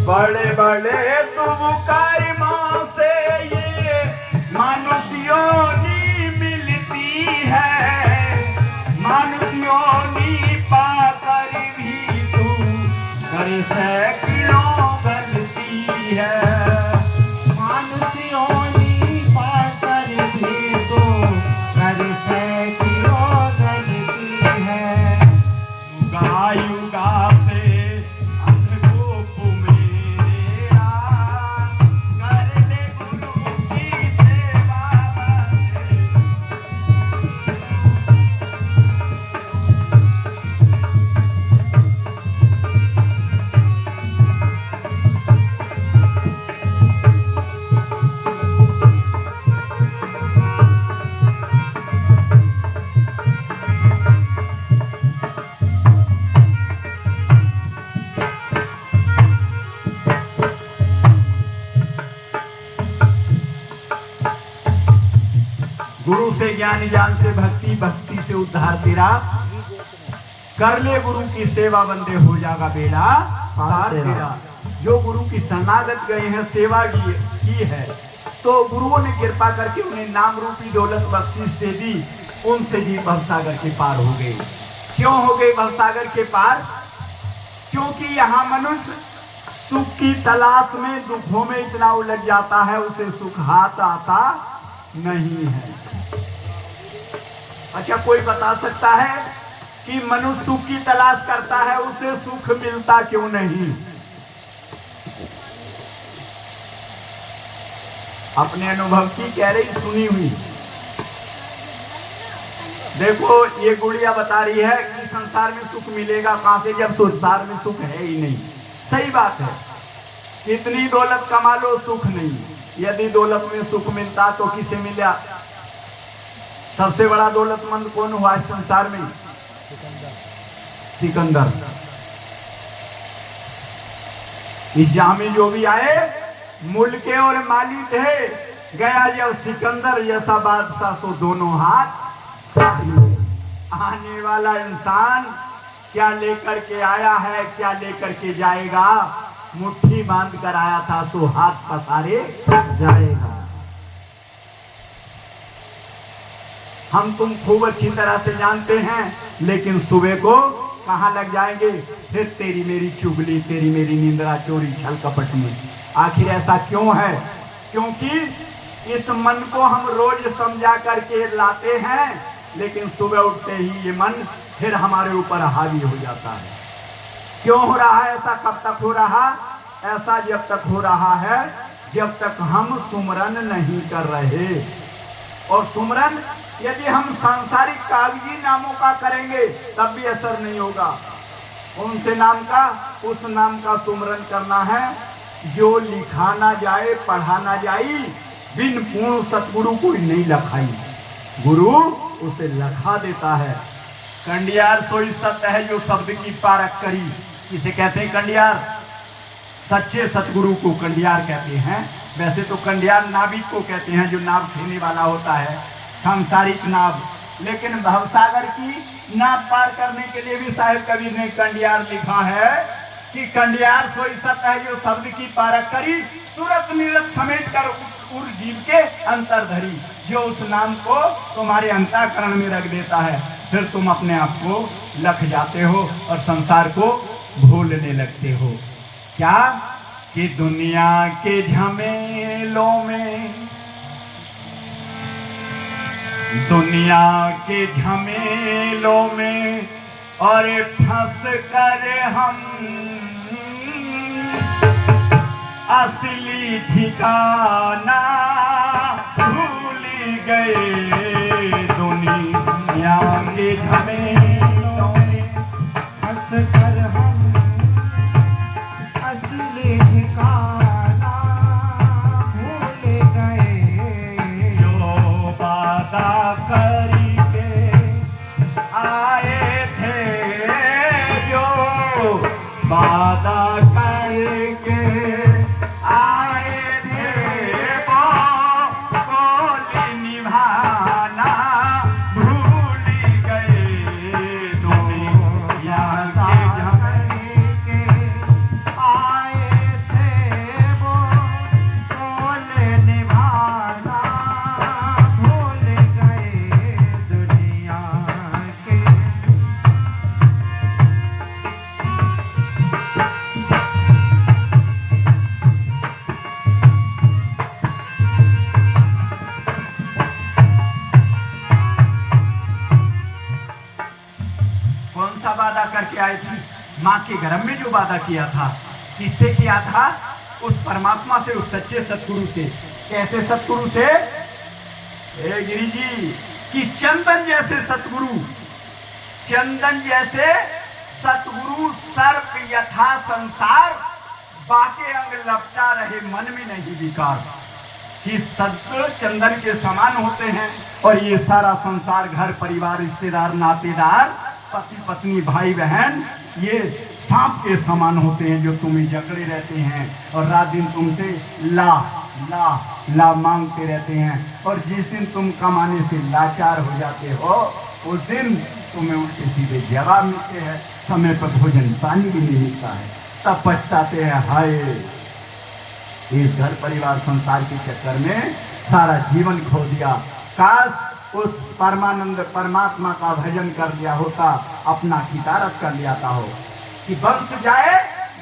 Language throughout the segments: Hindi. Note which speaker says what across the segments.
Speaker 1: बड़े बड़े तुम से ये मनुष्योनी मिलती है, मनुष्योनी पाकर भी तू कर सैकड़ों गलती है,
Speaker 2: मनुष्योनी पाकर भी तू कर सैकड़ों गलती है।
Speaker 1: युगा युगा से गुरु से ज्ञान, ज्ञान से भक्ति, भक्ति से उद्धार तेरा, कर ले गुरु की सेवा बंदे हो जाएगा बेड़ा पार तेरा। जो गुरु की शरणागत गए हैं, सेवा की है, तो गुरुओं ने कृपा करके उन्हें नाम रूपी दौलत बख्शिश दे दी, उनसे जी भवसागर के पार हो गए। क्यों हो गए भवसागर के पार? क्योंकि यहाँ मनुष्य सुख की तलाश में, दुखों में इतना उलझ जाता है, उसे सुख हाथ आता नहीं है। अच्छा, कोई बता सकता है कि मनुष्य सुख की तलाश करता है, उसे सुख मिलता क्यों नहीं? अपने अनुभव की कह रही, सुनी हुई। देखो, ये गुड़िया बता रही है कि संसार में सुख मिलेगा कहां से, जब संसार में सुख है ही नहीं। सही बात है, कितनी दौलत कमा लो सुख नहीं। यदि दौलत में सुख मिलता तो किसे मिला? सबसे बड़ा दौलतमंद कौन हुआ इस संसार में? सिकंदर। इस जहां में जो भी आए मुल्के और माली थे, गया जब सिकंदर जैसा बादशाह, सो दोनों हाथ आने वाला इंसान क्या लेकर के आया है, क्या लेकर के जाएगा, मुट्ठी बांध कर आया था, सो हाथ पसारे जाएगा। हम तुम खूब अच्छी तरह से जानते हैं, लेकिन सुबह को कहां लग जाएंगे? फिर तेरी मेरी चुगली, तेरी मेरी निंद्रा, चोरी छल कपट में। आखिर ऐसा क्यों है? क्योंकि इस मन को हम रोज समझा करके लाते हैं, लेकिन सुबह उठते ही ये मन फिर हमारे ऊपर हावी हो जाता है। क्यों हो रहा है ऐसा? कब तक हो रहा ऐसा? जब तक हो रहा है जब तक हम सुमरन नहीं कर रहे। और सुमरन यदि हम सांसारिक कागजी नामों का करेंगे तब भी असर नहीं होगा। कौन से नाम का? उस नाम का सुमरन करना है जो लिखा ना जाए, पढ़ा ना जाए, बिन पूर्ण सतगुरु को नहीं लखाई, गुरु उसे लखा देता है। कंडियार सोई सत्य है जो शब्द की पारख करी। इसे कहते हैं कंडियार। सच्चे सतगुरु को कंडियार कहते हैं। वैसे तो कंडियार नाविक को कहते हैं, जो नाव खेने वाला होता है, सांसारिक नाव। लेकिन भवसागर की नाव पार करने के लिए भी साहिब कबीर ने कंडियार लिखा है कि कंडियार सोई सत्य है जो शब्द की पारख करी, सूरत नीरत समेट कर उर जीव के अंतर धरी। जो उस नाम को तुम्हारे अंतःकरण में रख देता है, फिर तुम अपने आप को लख जाते हो और संसार को भूलने लगते हो। क्या कि दुनिया के झमेलों में, दुनिया के झमेलों में और फंस कर हम असली ठिकाना भूल गए। दुनिया के झमेलों में
Speaker 2: फंस कर हम असली ठिकाना भूल गए।
Speaker 1: करके आए थे, माँ के गर्भ में जो वादा किया था, किससे किया था? उस परमात्मा से, उस सच्चे सतगुरु से। कैसे सतगुरु से? गिरी जी कि चंदन जैसे सतगुरु, चंदन जैसे सतगुरु सर्प यथा संसार, बाके अंग लपटा रहे मन में नहीं विकार। कि सत्य चंदन के समान होते हैं और ये सारा संसार, घर परिवार, रिश्तेदार, नातेदार, पति पत्नी, भाई बहन, ये सांप के समान होते हैं जो तुम्हें जकड़े रहते हैं और रात दिन तुमसे ला ला ला मांगते रहते हैं। और जिस दिन तुम कमाने से लाचार हो जाते हो, उस दिन तुम्हें उल्टे सीधे जवाब मिलते हैं, समय पर भोजन पानी भी नहीं मिलता है, तब पछताते हैं, हाय इस घर परिवार संसार के चक्कर में सारा जीवन खो दिया। काश उस परमानंद परमात्मा का भजन कर लिया होता, अपना कितारत कर लिया हो कि वंश जाए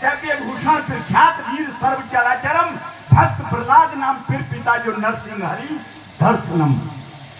Speaker 1: दिव्य भूषण फिर ख्यात वीर सर्व चराचरम, भक्त प्रहलाद नाम फिर पिता जो नरसिंह हरि दर्शनम,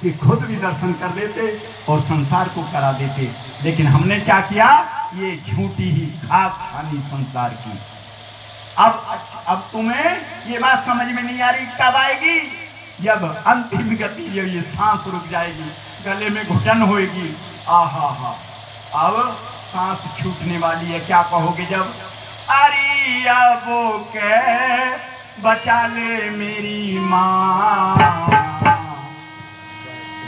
Speaker 1: कि खुद भी दर्शन कर लेते और संसार को करा देते। लेकिन हमने क्या किया? ये झूठी ही खाक छानी संसार की। अब तुम्हें ये बात समझ में नहीं आ रही, कब आएगी? जब अंतिम गति, जब ये सांस रुक जाएगी, गले में घुटन होएगी, आहा हा, अब सांस छूटने वाली है। क्या कहोगे जब? अरे अब के बचा ले मेरी माँ,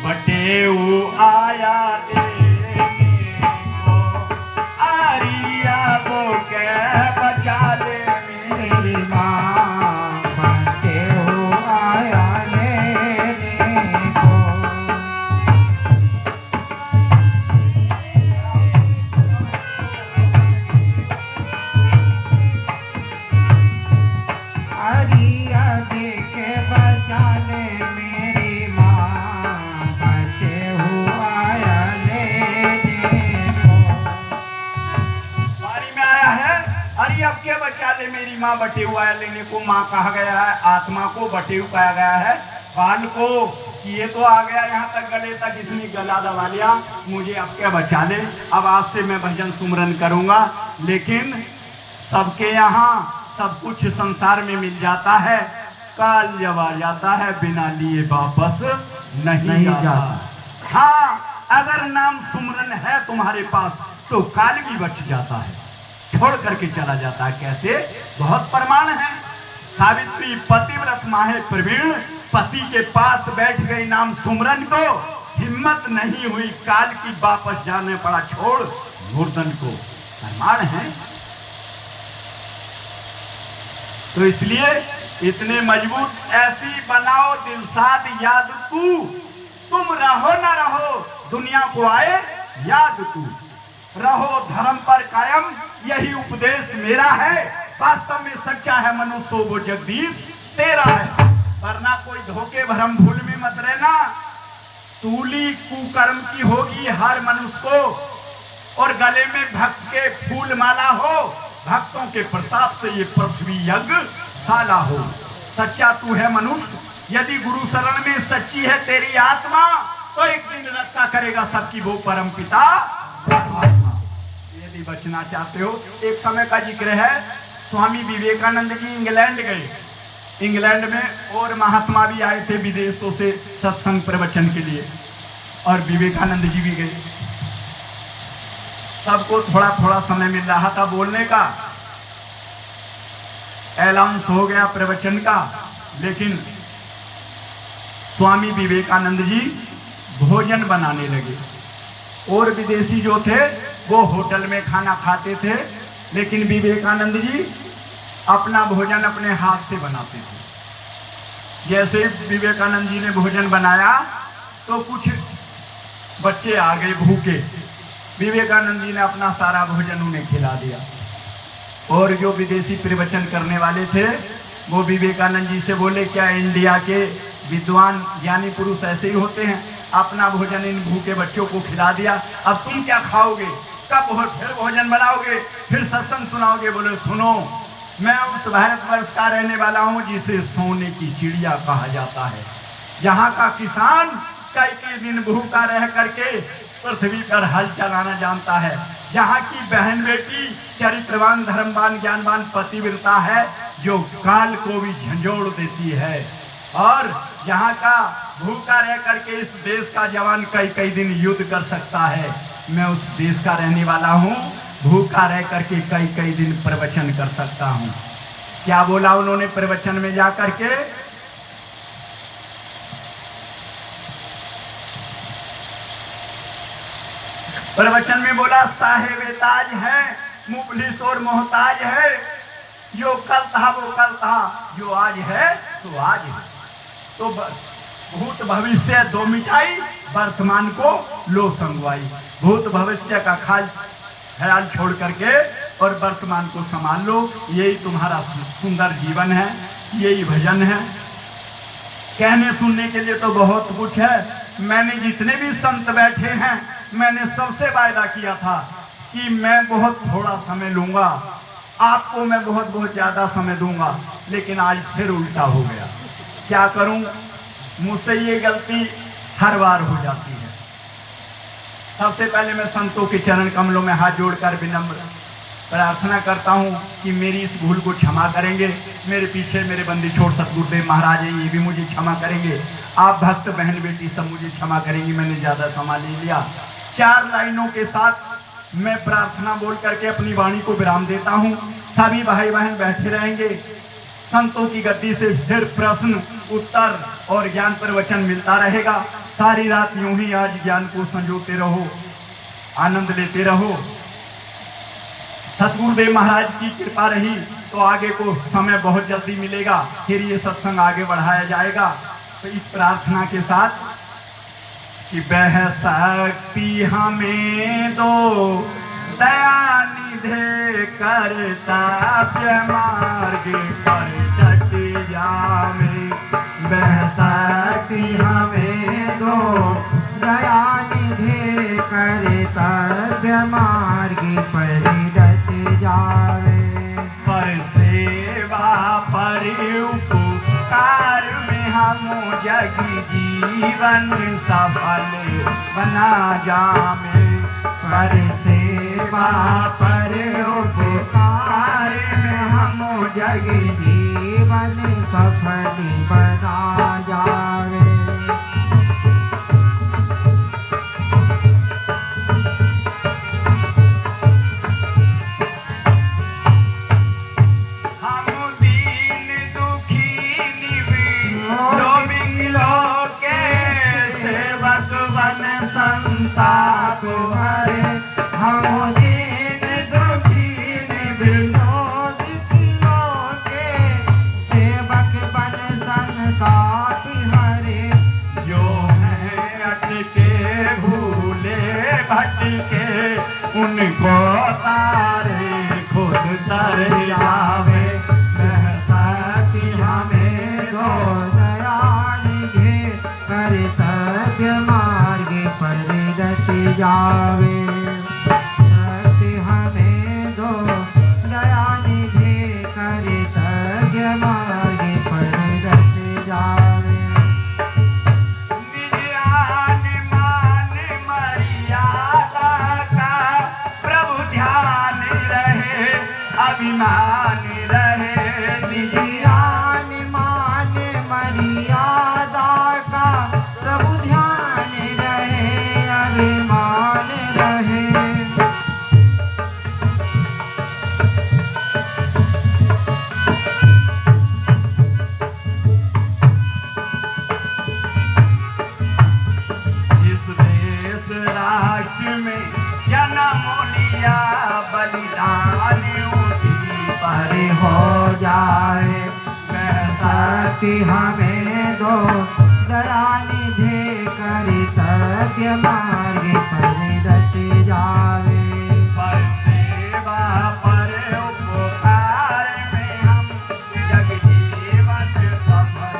Speaker 1: बटेऊ आया लेने को, अरे अब के बचा ले
Speaker 2: मेरी माँ, बटेऊ आया लेने को। अरिया दे के बचा ले मेरी माँ, बटेऊ आया लेने को।
Speaker 1: बारी में आया है, अरे अब के बचा ले मेरी माँ, बटेऊ आया लेने को। माँ कहा गया है, आत्मा को बटेऊ कहा गया है, बाल को कि ये तो आ गया यहाँ तक, गले तक इसने गला दबा लिया, मुझे अब के बचा ले। अब आज से मैं भजन सुमरन करूंगा। लेकिन सबके यहाँ सब कुछ संसार में मिल जाता है, काल जब आ जाता है बिना लिए वापस नहीं जाता। हाँ, अगर नाम सुमरन है तुम्हारे पास तो काल भी बच जाता है, छोड़ करके चला जाता है। कैसे? बहुत प्रमाण है। सावित्री पतिव्रत माहे प्रवीण, पति के पास बैठ गई नाम सुमरन को, हिम्मत नहीं हुई काल की, वापस जाने पड़ा छोड़ मुर्दन को। प्रमाण है। तो इसलिए इतने मजबूत, ऐसी बनाओ दिलसाद याद तू, तुम रहो ना रहो दुनिया को आए याद तू, रहो धर्म पर कायम, यही उपदेश मेरा है। वास्तव में सच्चा है मनुष्य वो जगदीश तेरा है, वरना कोई धोखे भरम भूल में मत रहना। सूली कुकर्म की होगी हर मनुष्य को, और गले में भक्त के फूल माला हो, भक्तों के प्रताप से ये पृथ्वी यज्ञ साला हो। सच्चा तू है मनुष्य, यदि गुरु शरण में सच्ची है तेरी आत्मा, तो एक दिन रक्षा करेगा सबकी वो परम पिता परमात्मा। यदि बचना चाहते हो, एक समय का जिक्र है, स्वामी विवेकानंद जी इंग्लैंड गए। इंग्लैंड में और महात्मा भी आए थे विदेशों से सत्संग प्रवचन के लिए, और विवेकानंद जी भी गए। सबको थोड़ा थोड़ा समय मिल रहा था बोलने का, अनाउंस हो गया प्रवचन का। लेकिन स्वामी विवेकानंद जी भोजन बनाने लगे, और विदेशी जो थे वो होटल में खाना खाते थे, लेकिन विवेकानंद जी अपना भोजन अपने हाथ से बनाते थे। जैसे विवेकानंद जी ने भोजन बनाया तो कुछ बच्चे आ गए भूखे, विवेकानंद जी ने अपना सारा भोजन उन्हें खिला दिया। और जो विदेशी प्रवचन करने वाले थे वो विवेकानंद जी से बोले, क्या इंडिया के विद्वान ज्ञानी पुरुष ऐसे ही होते हैं? अपना भोजन इन भूखे बच्चों को खिला दिया, अब तुम क्या खाओगे? कब फिर भोजन बनाओगे, फिर सत्संग सुनाओगे? बोले, सुनो, मैं उस भारतवर्ष का रहने वाला हूँ जिसे सोने की चिड़िया कहा जाता है। यहाँ का किसान कई दिन भूखा रह करके पृथ्वी पर हल चलाना जानता है, जहाँ की बहन बेटी चरित्रवान, धर्मवान, ज्ञानवान, पतिव्रता है, जो काल को भी झंझोड़ देती है। और यहाँ का भूखा रह करके इस देश का जवान कई कई दिन युद्ध कर सकता है। मैं उस देश का रहने वाला हूँ, भूखा रह करके कई कई दिन प्रवचन कर सकता हूँ। क्या बोला उन्होंने प्रवचन में जा करके? प्रवचन में बोला, साहेब ताज है, मुफलिस और मोहताज है, जो कल था वो कल था, जो आज है सो आज है। तो भूत भविष्य दो मिटाई, वर्तमान को लो संगवाई। भूत भविष्य का ख्याल छोड़ करके और वर्तमान को संभाल लो। यही तुम्हारा सुंदर जीवन है, यही भजन है। कहने सुनने के लिए तो बहुत कुछ है। मैंने जितने भी संत बैठे हैं, मैंने सबसे वायदा किया था कि मैं बहुत थोड़ा समय लूंगा, आपको मैं बहुत बहुत ज्यादा समय दूंगा, लेकिन आज फिर उल्टा हो गया। क्या करूं? मुझसे ये गलती हर बार हो जाती है। सबसे पहले मैं संतों के चरण कमलों में हाथ जोड़कर विनम्र प्रार्थना करता हूं कि मेरी इस भूल को क्षमा करेंगे। मेरे पीछे मेरे बंदी छोड़ सतगुरुदेव महाराज हैं, ये भी मुझे क्षमा करेंगे। आप भक्त बहन बेटी सब मुझे क्षमा करेंगी, मैंने ज़्यादा समय ले लिया। 4 लाइनों के साथ मैं प्रार्थना बोल करके अपनी वाणी को विराम देता हूँ। सभी भाई बहन बैठे रहेंगे। संतों की गद्दी से फिर प्रश्न उत्तर और ज्ञान प्रवचन मिलता रहेगा। सारी रात यूं ही आज ज्ञान को संजोते रहो, आनंद लेते रहो। सतगुरुदेव महाराज की कृपा रही तो आगे को समय बहुत जल्दी मिलेगा, फिर ये सत्संग आगे बढ़ाया जाएगा। तो इस प्रार्थना के साथ कि वह शक्ति हमें दो, दया निधे कर्तव्य मार्ग पर डट जावे। वह शक्ति हमें दो,
Speaker 2: दया निधे कर्तव्य मार्ग पर डट जावे।
Speaker 1: पर सेवा पर उपकार में हम जग जीवन सफल बना जावे।
Speaker 2: पर सेवा पर उपकार में हम जग जीवन सफल बना जावे।
Speaker 1: संताप हरे
Speaker 2: हम दीन दुखी विनोद कियो के, सेवक बन संताप हरे।
Speaker 1: जो है अटके भूले भटके, उनको तारे खुद तर जावे। वह शक्ति हमें दो,
Speaker 2: दया निधे कर्तव्य मार्ग पर डट जावे। शक्ति हमें दो, दया निधे कर्तव्य मार्ग पर डट जावे।
Speaker 1: निज आन मान मर्यादा का प्रभु ध्यान रहे, अभिमान रहे। निज
Speaker 2: आन मान मर्यादा का प्रभु ध्यान रहे, अभिमान रहे।
Speaker 1: जिस देश राष्ट्र में जन्म लिया बलिदान, उसी पर
Speaker 2: हो जाए। वह शक्ति हमें दो, दया निधे कर्तव्य मार्ग पर डट जावे।
Speaker 1: पर सेवा पर उपकार में हम जग जीवन सफल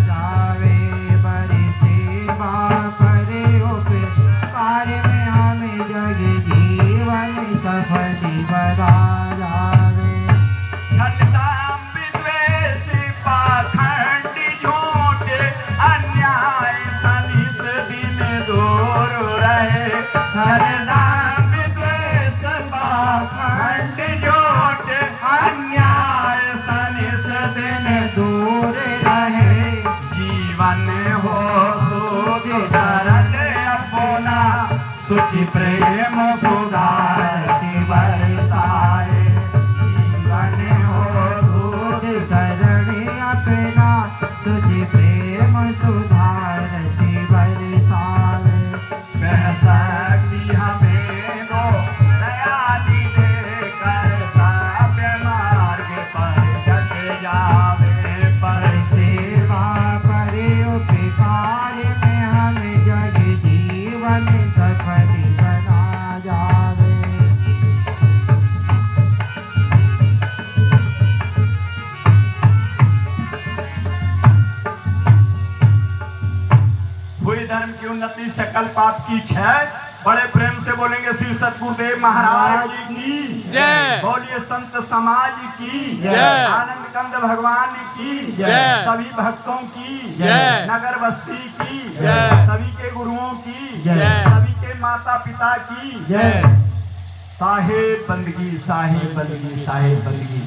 Speaker 2: जावे। बड़ी सेवा पर उपकार में हमें जग जीवन सफल बना जावे।
Speaker 1: छलता विद्वेष पाखंड झूठ अन्याय सनिस दिन दूर रहे। छलता जीवन हो सुख शरण अपना सुचि प्रेम सुधार बरसाए जीवन हो सुख
Speaker 2: शरण अपना सुचि प्रेम सुधार बरसावे
Speaker 1: शक्ति हमें दो दया दे कर्तव्य मार्ग पर जग जावे पर
Speaker 2: सेवा करे उपकार में हम जग जीवन सफल बना जावे
Speaker 1: हुई धर्म की उन्नति सकल पाप की क्षय बड़े प्रेम से बोलेंगे श्री सतगुरुदेव महाराज की
Speaker 3: जय।
Speaker 1: बोलिए संत समाज की
Speaker 3: जय।
Speaker 1: आनंद कंद भगवान की
Speaker 3: जय।
Speaker 1: सभी भक्तों की
Speaker 3: जय।
Speaker 1: नगर बस्ती की
Speaker 3: जय।
Speaker 1: सभी के गुरुओं की
Speaker 2: जय।
Speaker 1: सभी के माता पिता की
Speaker 2: जय
Speaker 1: साहेब बंदगी साहेब बंदगी साहेब बंदगी